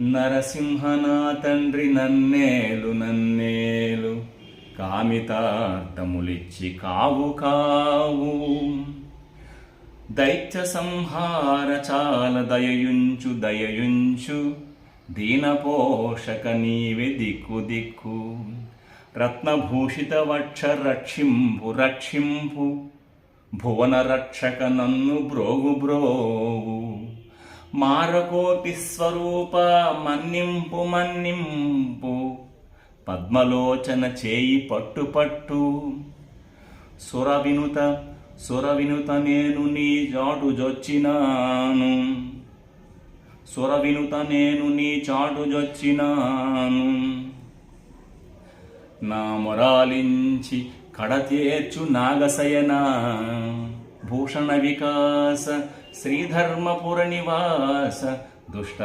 నరసింహనా తండ్రి నన్నేలు నన్నేలు, కామితార్థములిచ్చి కావు కావు. దైత్య సంహార చాల దయయుంచు దయయుంచు, దీనపోషక నీవే దిక్కు దిక్కు. రత్నభూషిత వక్ష రక్షింపు రక్షింపు, భువన రక్షక నన్ను బ్రోగు బ్రోవు. మారకోటి స్వరూప మన్నింపు మన్నింపు, పద్మలోచన చేయి పట్టు పట్టు. సురవినుత సురవినుత నేను నీ చాటు జొచ్చినాను, సురవినుత నేను నీ చాటు జొచ్చినాను. నా మొరాలించి కడతేర్చు నాగశయన, భూషణ వికాస శ్రీధర్మపుర నివాస, దుష్ట